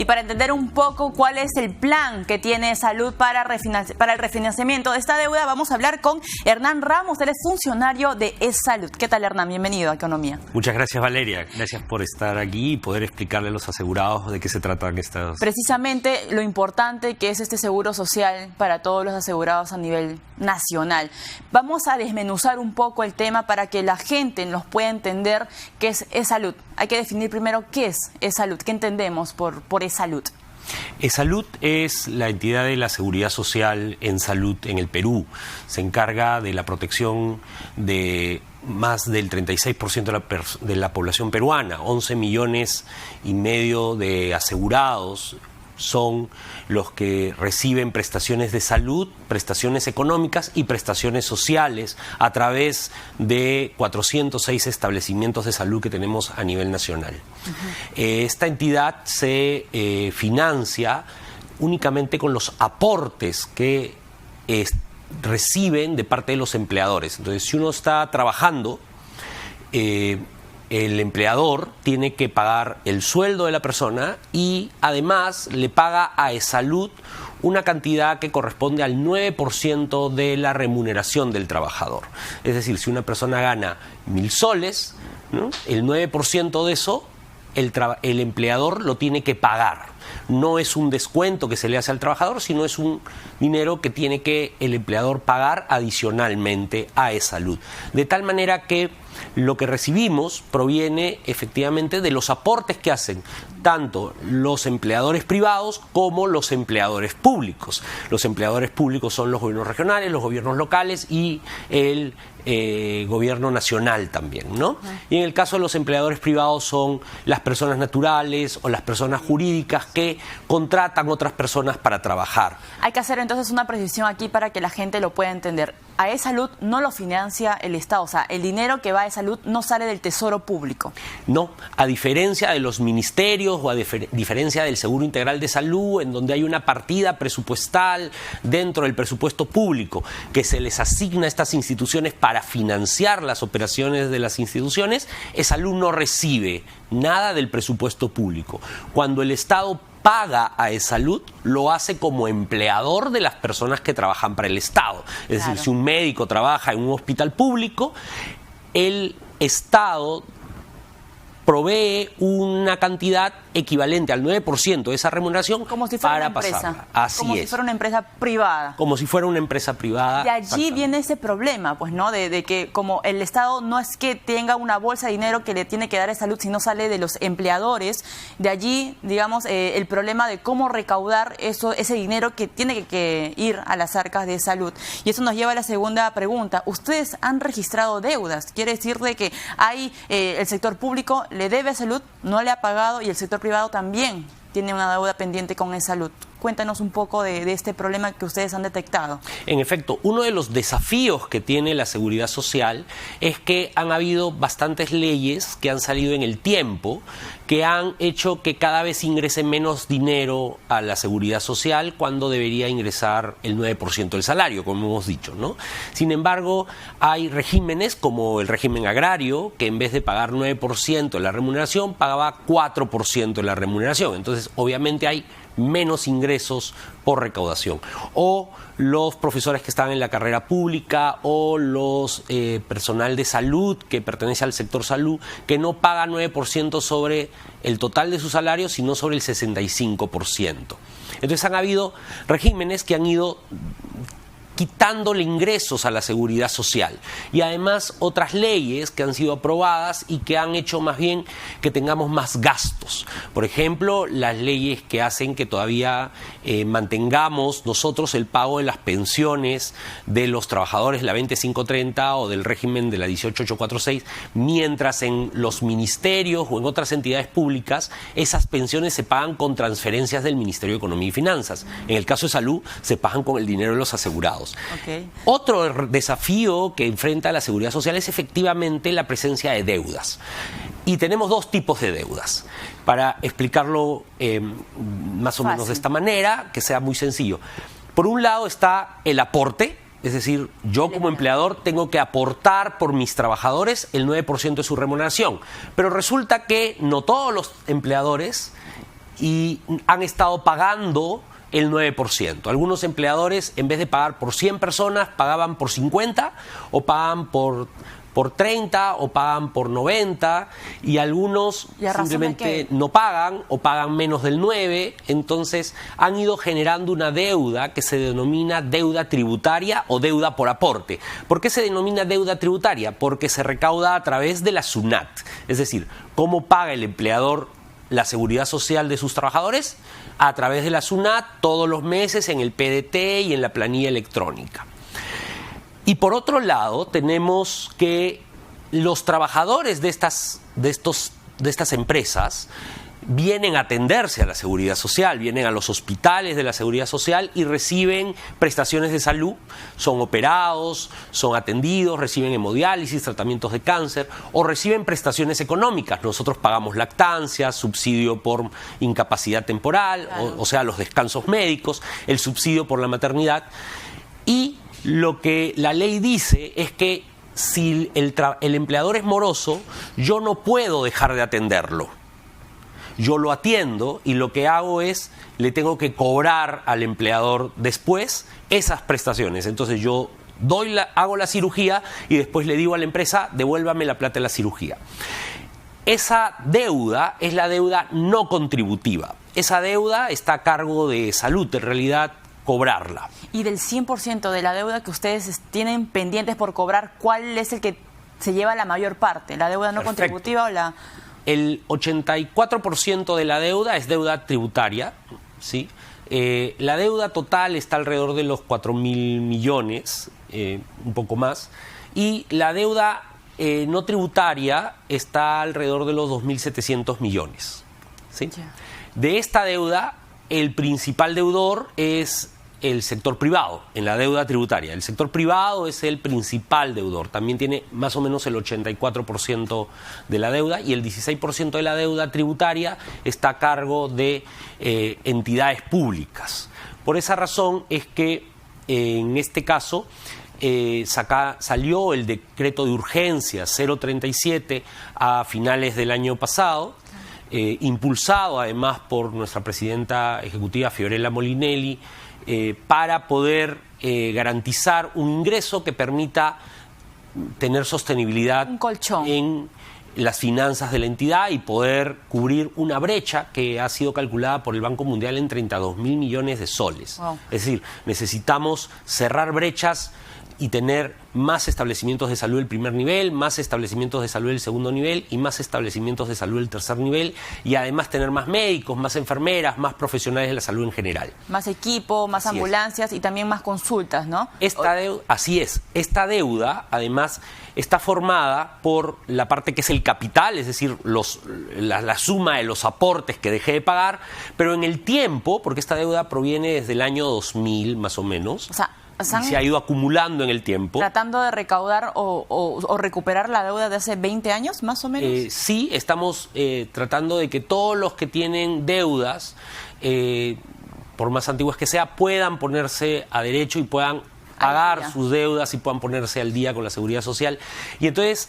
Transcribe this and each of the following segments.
Y para entender un poco cuál es el plan que tiene Salud para el refinanciamiento de esta deuda, vamos a hablar con Hernán Ramos. Él es funcionario de E-Salud. ¿Qué tal, Hernán? Bienvenido a Economía. Muchas gracias, Valeria. Gracias por estar aquí y poder explicarle a los asegurados de qué se tratan estas... Precisamente lo importante que es este seguro social para todos los asegurados a nivel nacional. Vamos a desmenuzar un poco el tema para que la gente nos pueda entender qué es E-Salud. Hay que definir primero qué es E-Salud, qué entendemos por E-Salud. E-Salud es la entidad de la seguridad social en salud en el Perú. Se encarga de la protección de más del 36% de la población peruana. 11 millones y medio de asegurados son los que reciben prestaciones de salud, prestaciones económicas y prestaciones sociales a través de 406 establecimientos de salud que tenemos a nivel nacional. Esta entidad se financia únicamente con los aportes que reciben de parte de los empleadores. Entonces, si uno está trabajando, el empleador tiene que pagar el sueldo de la persona y además le paga a E-Salud una cantidad que corresponde al 9% de la remuneración del trabajador. Es decir, si una persona gana 1.000 soles, ¿no?, el 9% de eso el empleador lo tiene que pagar. No es un descuento que se le hace al trabajador, sino es un dinero que tiene que el empleador pagar adicionalmente a E-Salud. De tal manera que lo que recibimos proviene efectivamente de los aportes que hacen tanto los empleadores privados como los empleadores públicos. Los empleadores públicos son los gobiernos regionales, los gobiernos locales y el gobierno nacional también, ¿no? Y en el caso de los empleadores privados son las personas naturales o las personas jurídicas que contratan otras personas para trabajar. Hay que hacer entonces una precisión aquí para que la gente lo pueda entender. A E-Salud no lo financia el Estado, o sea, el dinero que va a E-Salud no sale del Tesoro Público. No, a diferencia de los ministerios o a diferencia del Seguro Integral de Salud, en donde hay una partida presupuestal dentro del presupuesto público que se les asigna a estas instituciones para financiar las operaciones de las instituciones, E-Salud no recibe nada del presupuesto público. Cuando el Estado paga a E-Salud, lo hace como empleador de las personas que trabajan para el Estado. Es decir, si un médico trabaja en un hospital público, el Estado provee una cantidad equivalente al 9% de esa remuneración como si fuera para una empresa. pasarla. Así como es. Si fuera una empresa privada. Como si fuera una empresa privada. De allí viene ese problema, pues, ¿no? De que como el Estado no es que tenga una bolsa de dinero que le tiene que dar a Salud, sino sale de los empleadores. De allí, digamos, el problema de cómo recaudar ese dinero que tiene que ir a las arcas de Salud. Y eso nos lleva a la segunda pregunta. Ustedes han registrado deudas. Quiere decir de que hay el sector público le debe a Salud, no le ha pagado, y el sector privado también tiene una deuda pendiente con E-Salud. Cuéntanos un poco de este problema que ustedes han detectado. En efecto, uno de los desafíos que tiene la seguridad social es que han habido bastantes leyes que han salido en el tiempo que han hecho que cada vez ingrese menos dinero a la seguridad social cuando debería ingresar el 9% del salario, como hemos dicho, ¿no? Sin embargo, hay regímenes como el régimen agrario que en vez de pagar 9% de la remuneración pagaba 4% de la remuneración. Entonces, obviamente hay menos ingresos por recaudación. O los profesores que están en la carrera pública o los personal de salud que pertenece al sector salud que no paga 9% sobre el total de su salario, sino sobre el 65%. Entonces han habido regímenes que han ido quitándole ingresos a la seguridad social y además otras leyes que han sido aprobadas y que han hecho más bien que tengamos más gastos. Por ejemplo, las leyes que hacen que todavía mantengamos nosotros el pago de las pensiones de los trabajadores de la 20530 o del régimen de la 18846, mientras en los ministerios o en otras entidades públicas esas pensiones se pagan con transferencias del Ministerio de Economía y Finanzas. En el caso de salud se pagan con el dinero de los asegurados. Okay. Otro desafío que enfrenta la seguridad social es efectivamente la presencia de deudas. Y tenemos dos tipos de deudas. Para explicarlo más o menos de esta manera, que sea muy sencillo. Por un lado está el aporte, es decir, yo como empleador tengo que aportar por mis trabajadores el 9% de su remuneración. Pero resulta que no todos los empleadores y han estado pagando el 9%. Algunos empleadores, en vez de pagar por 100 personas, pagaban por 50 o pagan por 30 o pagan por 90 y algunos simplemente no pagan o pagan menos del 9, entonces han ido generando una deuda que se denomina deuda tributaria o deuda por aporte. ¿Por qué se denomina deuda tributaria? Porque se recauda a través de la SUNAT, es decir, ¿cómo paga el empleador la seguridad social de sus trabajadores? A través de la SUNAT todos los meses en el PDT y en la planilla electrónica. Y por otro lado, tenemos que los trabajadores de estas empresas vienen a atenderse a la seguridad social, vienen a los hospitales de la seguridad social y reciben prestaciones de salud, son operados, son atendidos, reciben hemodiálisis, tratamientos de cáncer o reciben prestaciones económicas. Nosotros pagamos lactancia, subsidio por incapacidad temporal, claro, o sea, los descansos médicos, el subsidio por la maternidad. Y lo que la ley dice es que si el empleador es moroso, yo no puedo dejar de atenderlo. Yo lo atiendo y lo que hago es, le tengo que cobrar al empleador después esas prestaciones. Entonces yo hago la cirugía y después le digo a la empresa, devuélvame la plata de la cirugía. Esa deuda es la deuda no contributiva. Esa deuda está a cargo de salud, en realidad, cobrarla. Y del 100% de la deuda que ustedes tienen pendientes por cobrar, ¿cuál es el que se lleva la mayor parte? ¿La deuda no contributiva o la...? El 84% de la deuda es deuda tributaria, ¿sí? La deuda total está alrededor de los 4.000 millones, un poco más, y la deuda no tributaria está alrededor de los 2.700 millones, ¿sí? Yeah. De esta deuda, el principal deudor es el sector privado, en la deuda tributaria. El sector privado es el principal deudor, también tiene más o menos el 84% de la deuda y el 16% de la deuda tributaria está a cargo de entidades públicas. Por esa razón es que en este caso salió el decreto de urgencia 037 a finales del año pasado, impulsado además por nuestra presidenta ejecutiva Fiorella Molinelli, para poder garantizar un ingreso que permita tener sostenibilidad en las finanzas de la entidad y poder cubrir una brecha que ha sido calculada por el Banco Mundial en 32.000 millones de soles. Wow. Es decir, necesitamos cerrar brechas y tener más establecimientos de salud del primer nivel, más establecimientos de salud del segundo nivel y más establecimientos de salud del tercer nivel y además tener más médicos, más enfermeras, más profesionales de la salud en general. Más equipo, más ambulancias y también más consultas, ¿no? Así es. Esta deuda, además, está formada por la parte que es el capital, es decir, la suma de los aportes que dejé de pagar, pero en el tiempo, porque esta deuda proviene desde el año 2000, más o menos, y se ha ido acumulando en el tiempo. ¿Tratando de recaudar o recuperar la deuda de hace 20 años, más o menos? Sí, estamos tratando de que todos los que tienen deudas, por más antiguas que sea, puedan ponerse a derecho y puedan pagar sus deudas y puedan ponerse al día con la seguridad social. Y entonces,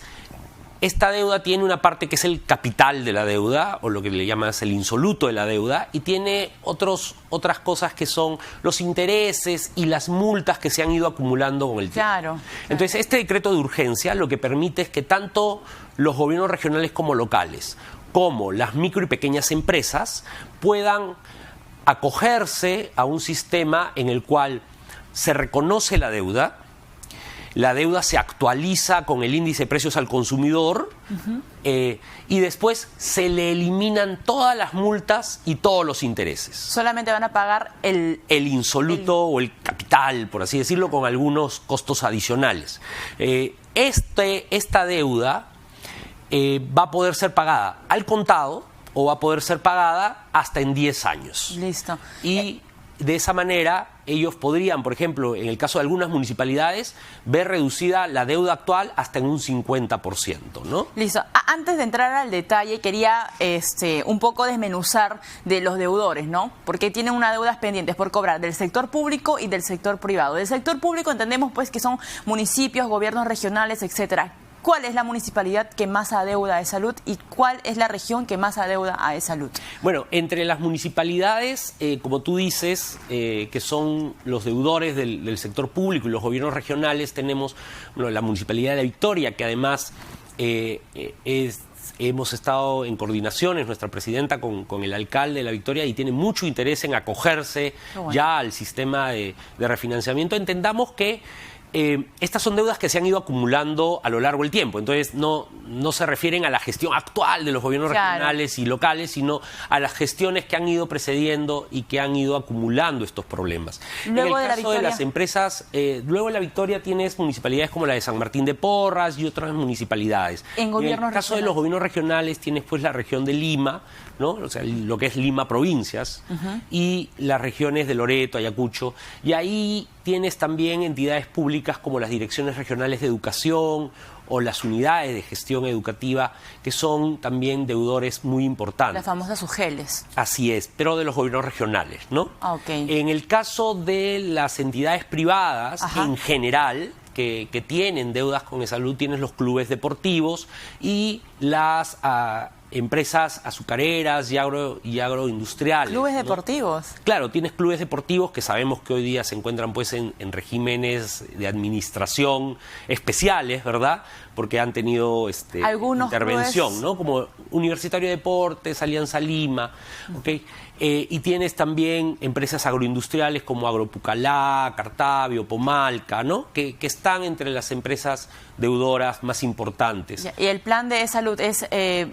esta deuda tiene una parte que es el capital de la deuda, o lo que le llamas el insoluto de la deuda, y tiene otras cosas que son los intereses y las multas que se han ido acumulando con el tiempo. Claro. Entonces, este decreto de urgencia lo que permite es que tanto los gobiernos regionales como locales, como las micro y pequeñas empresas, puedan acogerse a un sistema en el cual se reconoce la deuda se actualiza con el índice de precios al consumidor y después se le eliminan todas las multas y todos los intereses. Solamente van a pagar el insoluto o el capital, por así decirlo, con algunos costos adicionales. Esta deuda va a poder ser pagada al contado o va a poder ser pagada hasta en 10 años. Listo. Y de esa manera ellos podrían, por ejemplo, en el caso de algunas municipalidades, ver reducida la deuda actual hasta en un 50%, ¿no? Listo. Antes de entrar al detalle, quería un poco desmenuzar de los deudores, ¿no? Porque tienen unas deudas pendientes por cobrar del sector público y del sector privado. Del sector público entendemos pues que son municipios, gobiernos regionales, etcétera. ¿Cuál es la municipalidad que más adeuda a salud y cuál es la región que más adeuda a salud? Bueno, entre las municipalidades, como tú dices, que son los deudores del sector público y los gobiernos regionales, tenemos la Municipalidad de La Victoria, que además hemos estado en coordinaciones, nuestra presidenta con el alcalde de La Victoria, y tiene mucho interés en acogerse ya al sistema de refinanciamiento. Entendamos que estas son deudas que se han ido acumulando a lo largo del tiempo, entonces no se refieren a la gestión actual de los gobiernos regionales y locales, sino a las gestiones que han ido precediendo y que han ido acumulando estos problemas. Luego en el caso de las empresas, luego de La Victoria tienes municipalidades como la de San Martín de Porras y otras municipalidades. En el caso de los gobiernos regionales tienes pues la región de Lima, ¿no? O sea, lo que es Lima provincias, y las regiones de Loreto, Ayacucho, y ahí tienes también entidades públicas como las direcciones regionales de educación o las unidades de gestión educativa, que son también deudores muy importantes. Las famosas UGELes. Así es, pero de los gobiernos regionales, ¿no? Okay. En el caso de las entidades privadas, en general, que tienen deudas con salud, tienes los clubes deportivos y las empresas azucareras y agroindustriales. ¿Clubes deportivos? Claro, tienes clubes deportivos que sabemos que hoy día se encuentran pues en regímenes de administración especiales, ¿verdad? Porque han tenido intervención, clubes, ¿no? Como Universitario de Deportes, Alianza Lima, ¿okay? Y tienes también empresas agroindustriales como Agropucalá, Cartavio, Pomalca, ¿no? Que están entre las empresas deudoras más importantes. Y el plan de salud es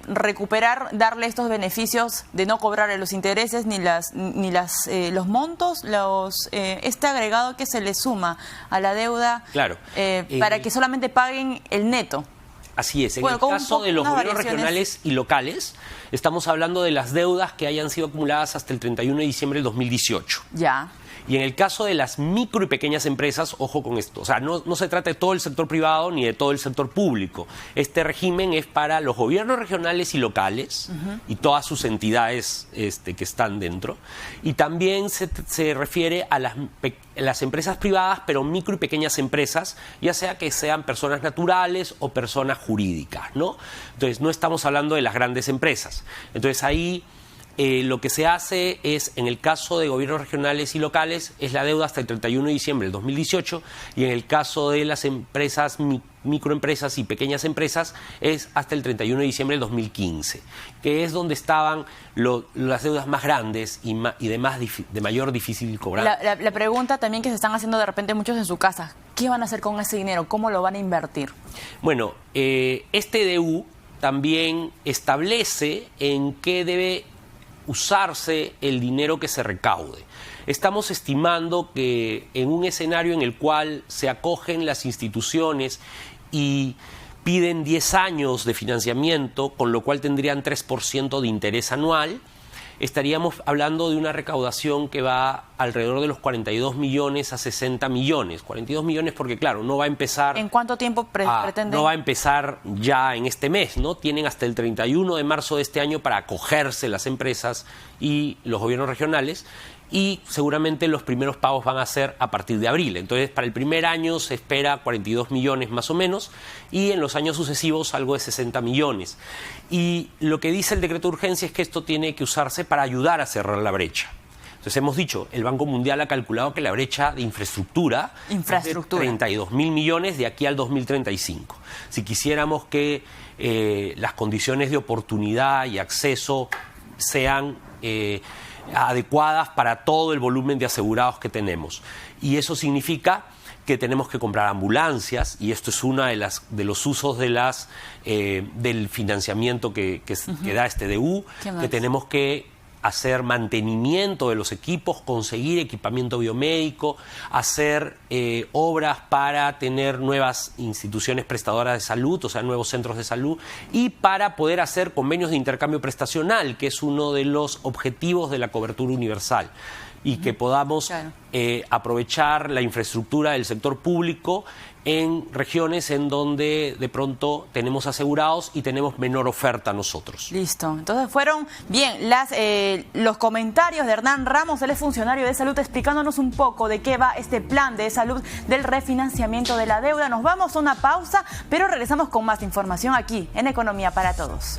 recuperar, darle estos beneficios de no cobrarle los intereses ni los montos, este agregado que se le suma a la deuda, claro, para que solamente paguen el neto. Así es. En el caso de los gobiernos regionales y locales, estamos hablando de las deudas que hayan sido acumuladas hasta el 31 de diciembre del 2018. Ya. Y en el caso de las micro y pequeñas empresas, ojo con esto, o sea, no se trata de todo el sector privado ni de todo el sector público. Este régimen es para los gobiernos regionales y locales y todas sus entidades que están dentro. Y también se refiere a las empresas privadas, pero micro y pequeñas empresas, ya sea que sean personas naturales o personas jurídicas, ¿no? Entonces, no estamos hablando de las grandes empresas. Entonces, ahí lo que se hace es, en el caso de gobiernos regionales y locales, es la deuda hasta el 31 de diciembre del 2018, y en el caso de las empresas, microempresas y pequeñas empresas, es hasta el 31 de diciembre del 2015, que es donde estaban las deudas más grandes y de mayor difícil cobrar. La pregunta también que se están haciendo de repente muchos en su casa, ¿qué van a hacer con ese dinero? ¿Cómo lo van a invertir? Bueno, este DU también establece en qué debe usarse el dinero que se recaude. Estamos estimando que en un escenario en el cual se acogen las instituciones y piden 10 años de financiamiento, con lo cual tendrían 3% de interés anual, estaríamos hablando de una recaudación que va alrededor de los 42 millones a 60 millones. 42 millones porque, claro, no va a empezar... ¿En cuánto tiempo pretenden? No va a empezar ya en este mes, ¿no? Tienen hasta el 31 de marzo de este año para acogerse las empresas y los gobiernos regionales, y seguramente los primeros pagos van a ser a partir de abril. Entonces, para el primer año se espera 42 millones más o menos, y en los años sucesivos algo de 60 millones. Y lo que dice el decreto de urgencia es que esto tiene que usarse para ayudar a cerrar la brecha. Entonces, hemos dicho, el Banco Mundial ha calculado que la brecha de infraestructura es de 32.000 millones de aquí al 2035. Si quisiéramos que las condiciones de oportunidad y acceso sean adecuadas para todo el volumen de asegurados que tenemos. Y eso significa que tenemos que comprar ambulancias, y esto es uno de los usos del financiamiento que da este DU, que tenemos que hacer mantenimiento de los equipos, conseguir equipamiento biomédico, hacer obras para tener nuevas instituciones prestadoras de salud, o sea, nuevos centros de salud, y para poder hacer convenios de intercambio prestacional, que es uno de los objetivos de la cobertura universal. y que podamos aprovechar la infraestructura del sector público en regiones en donde de pronto tenemos asegurados y tenemos menor oferta nosotros. Listo. Entonces fueron, bien, los comentarios de Hernán Ramos, él es funcionario de salud, explicándonos un poco de qué va este plan de salud del refinanciamiento de la deuda. Nos vamos a una pausa, pero regresamos con más información aquí en Economía para Todos.